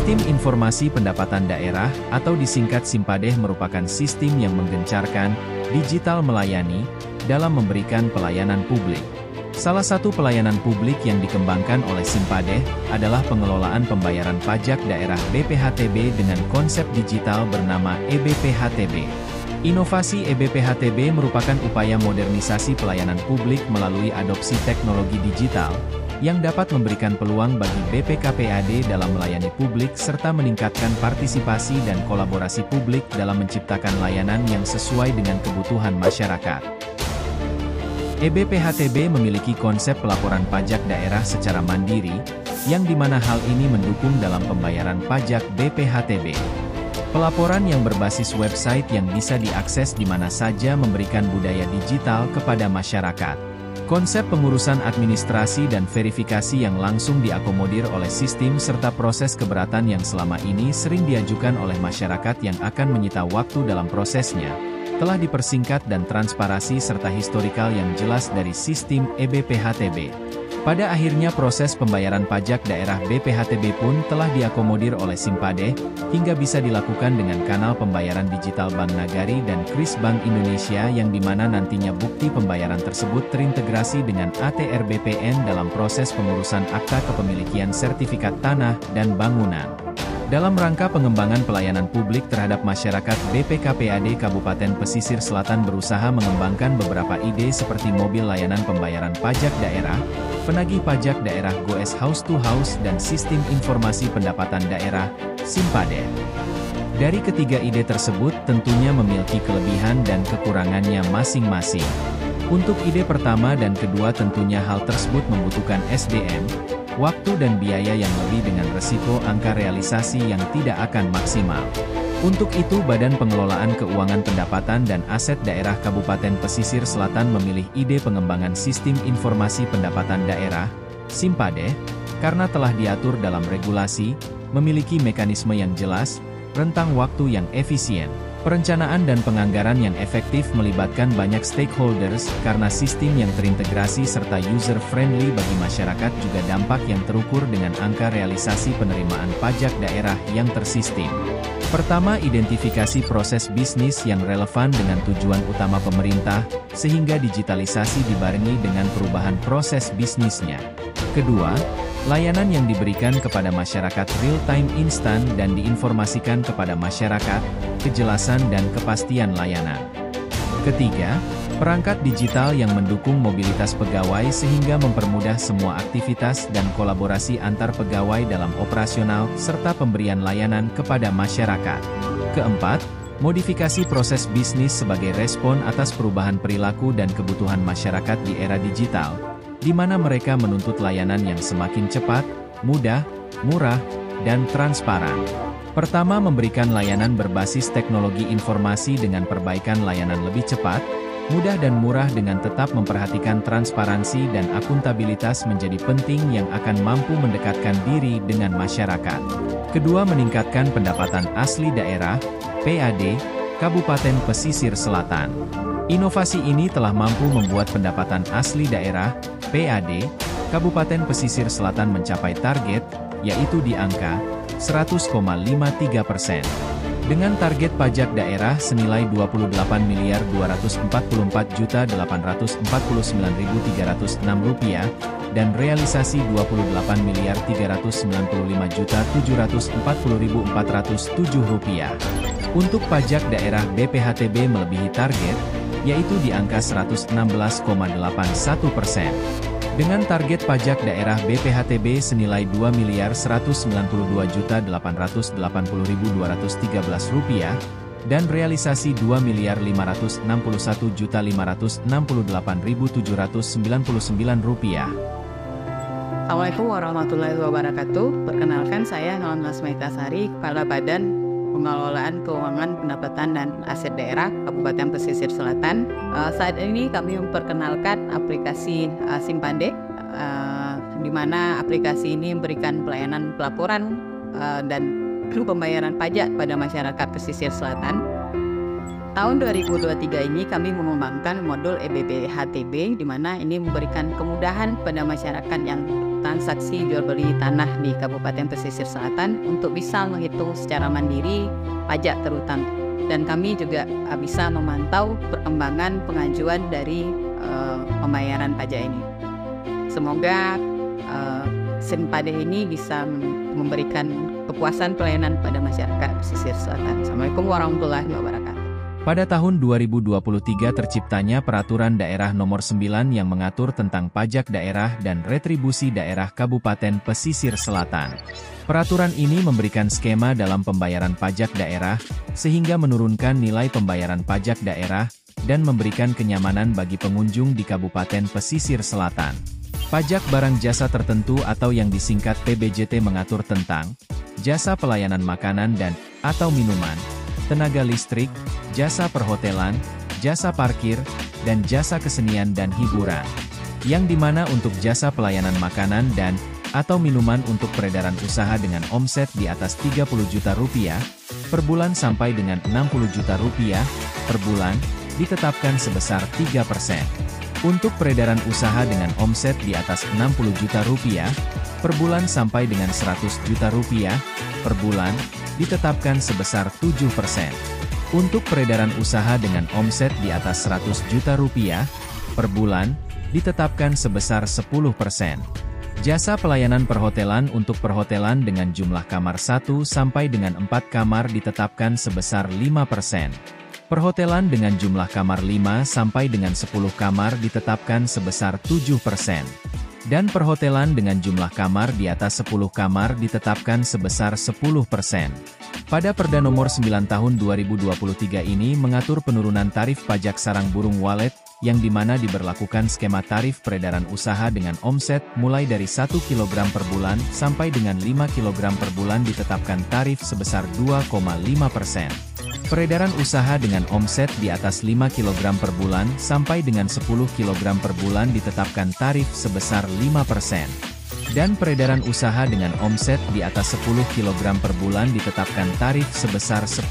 Sistem Informasi Pendapatan Daerah atau disingkat Simpadeh merupakan sistem yang menggencarkan digital melayani dalam memberikan pelayanan publik. Salah satu pelayanan publik yang dikembangkan oleh Simpadeh adalah pengelolaan pembayaran pajak daerah BPHTB dengan konsep digital bernama eBPHTB. Inovasi eBPHTB merupakan upaya modernisasi pelayanan publik melalui adopsi teknologi digital, yang dapat memberikan peluang bagi BPKPAD dalam melayani publik serta meningkatkan partisipasi dan kolaborasi publik dalam menciptakan layanan yang sesuai dengan kebutuhan masyarakat. eBPHTB memiliki konsep pelaporan pajak daerah secara mandiri, yang dimana hal ini mendukung dalam pembayaran pajak BPHTB. Pelaporan yang berbasis website yang bisa diakses di mana saja memberikan budaya digital kepada masyarakat. Konsep pengurusan administrasi dan verifikasi yang langsung diakomodir oleh sistem serta proses keberatan yang selama ini sering diajukan oleh masyarakat yang akan menyita waktu dalam prosesnya, telah dipersingkat dan transparansi serta historikal yang jelas dari sistem eBPHTB. Pada akhirnya proses pembayaran pajak daerah BPHTB pun telah diakomodir oleh Simpadeh, hingga bisa dilakukan dengan kanal pembayaran digital Bank Nagari dan Kris Bank Indonesia yang dimana nantinya bukti pembayaran tersebut terintegrasi dengan ATR BPN dalam proses pengurusan akta kepemilikan sertifikat tanah dan bangunan. Dalam rangka pengembangan pelayanan publik terhadap masyarakat, BPKPAD Kabupaten Pesisir Selatan berusaha mengembangkan beberapa ide seperti mobil layanan pembayaran pajak daerah, penagih pajak daerah Goes House to House dan sistem informasi pendapatan daerah, Simpadeh. Dari ketiga ide tersebut tentunya memiliki kelebihan dan kekurangannya masing-masing. Untuk ide pertama dan kedua tentunya hal tersebut membutuhkan SDM, waktu dan biaya yang lebih dengan resiko angka realisasi yang tidak akan maksimal. Untuk itu Badan Pengelolaan Keuangan Pendapatan dan Aset Daerah Kabupaten Pesisir Selatan memilih ide pengembangan sistem informasi pendapatan daerah, Simpadeh, karena telah diatur dalam regulasi, memiliki mekanisme yang jelas, rentang waktu yang efisien, perencanaan dan penganggaran yang efektif melibatkan banyak stakeholders karena sistem yang terintegrasi serta user-friendly bagi masyarakat juga dampak yang terukur dengan angka realisasi penerimaan pajak daerah yang tersistem. Pertama, identifikasi proses bisnis yang relevan dengan tujuan utama pemerintah, sehingga digitalisasi dibarengi dengan perubahan proses bisnisnya. Kedua, layanan yang diberikan kepada masyarakat real-time instan dan diinformasikan kepada masyarakat, kejelasan dan kepastian layanan. Ketiga, perangkat digital yang mendukung mobilitas pegawai sehingga mempermudah semua aktivitas dan kolaborasi antar pegawai dalam operasional serta pemberian layanan kepada masyarakat. Keempat, modifikasi proses bisnis sebagai respon atas perubahan perilaku dan kebutuhan masyarakat di era digital, di mana mereka menuntut layanan yang semakin cepat, mudah, murah, dan transparan. Pertama, memberikan layanan berbasis teknologi informasi dengan perbaikan layanan lebih cepat, mudah dan murah dengan tetap memperhatikan transparansi dan akuntabilitas menjadi penting yang akan mampu mendekatkan diri dengan masyarakat. Kedua, meningkatkan pendapatan asli daerah, PAD, Kabupaten Pesisir Selatan. Inovasi ini telah mampu membuat pendapatan asli daerah, PAD, Kabupaten Pesisir Selatan mencapai target, yaitu di angka 100,53%. Dengan target pajak daerah senilai Rp28.244.849.306 dan realisasi Rp28.395.740.407. Untuk pajak daerah BPHTB melebihi target, yaitu di angka 116,81%. Dengan target pajak daerah BPHTB senilai Rp2.192.880.213 dan realisasi Rp2.568.568.799. Assalamualaikum warahmatullahi wabarakatuh. Perkenalkan, saya Nolan Lasmaitasari, Kepala Badan Pengelolaan Keuangan Pendapatan dan Aset Daerah Kabupaten Pesisir Selatan. Saat ini kami memperkenalkan aplikasi Simpadeh, di mana aplikasi ini memberikan pelayanan pelaporan dan pembayaran pajak pada masyarakat pesisir selatan. Tahun 2023 ini kami mengembangkan modul EBB HTB, di mana ini memberikan kemudahan pada masyarakat yang transaksi jual beli tanah di Kabupaten Pesisir Selatan untuk bisa menghitung secara mandiri pajak terutama. Dan kami juga bisa memantau perkembangan pengajuan dari pembayaran pajak ini. Semoga Sinpade ini bisa memberikan kepuasan pelayanan pada masyarakat Pesisir Selatan. Assalamualaikum warahmatullahi wabarakatuh. Pada tahun 2023 terciptanya Peraturan Daerah Nomor 9 yang mengatur tentang pajak daerah dan retribusi daerah Kabupaten Pesisir Selatan. Peraturan ini memberikan skema dalam pembayaran pajak daerah, sehingga menurunkan nilai pembayaran pajak daerah, dan memberikan kenyamanan bagi pengunjung di Kabupaten Pesisir Selatan. Pajak barang jasa tertentu atau yang disingkat PBJT mengatur tentang jasa pelayanan makanan dan atau minuman, tenaga listrik, jasa perhotelan, jasa parkir, dan jasa kesenian dan hiburan. Yang dimana untuk jasa pelayanan makanan dan atau minuman untuk peredaran usaha dengan omset di atas 30 juta rupiah per bulan sampai dengan 60 juta rupiah per bulan ditetapkan sebesar 3%. Untuk peredaran usaha dengan omset di atas 60 juta rupiah per bulan sampai dengan 100 juta rupiah per bulan ditetapkan sebesar 7%. Untuk peredaran usaha dengan omset di atas 100 juta rupiah per bulan ditetapkan sebesar 10%. Jasa pelayanan perhotelan untuk perhotelan dengan jumlah kamar 1 sampai dengan 4 kamar ditetapkan sebesar 5%. Perhotelan dengan jumlah kamar 5 sampai dengan 10 kamar ditetapkan sebesar 7%. Dan perhotelan dengan jumlah kamar di atas 10 kamar ditetapkan sebesar 10%. Pada Perda Nomor 9 Tahun 2023 ini mengatur penurunan tarif pajak sarang burung walet, yang dimana diberlakukan skema tarif peredaran usaha dengan omset mulai dari 1 kg per bulan sampai dengan 5 kg per bulan ditetapkan tarif sebesar 2,5%. Peredaran usaha dengan omset di atas 5 kg per bulan sampai dengan 10 kg per bulan ditetapkan tarif sebesar 5%. Dan peredaran usaha dengan omset di atas 10 kg per bulan ditetapkan tarif sebesar 10%.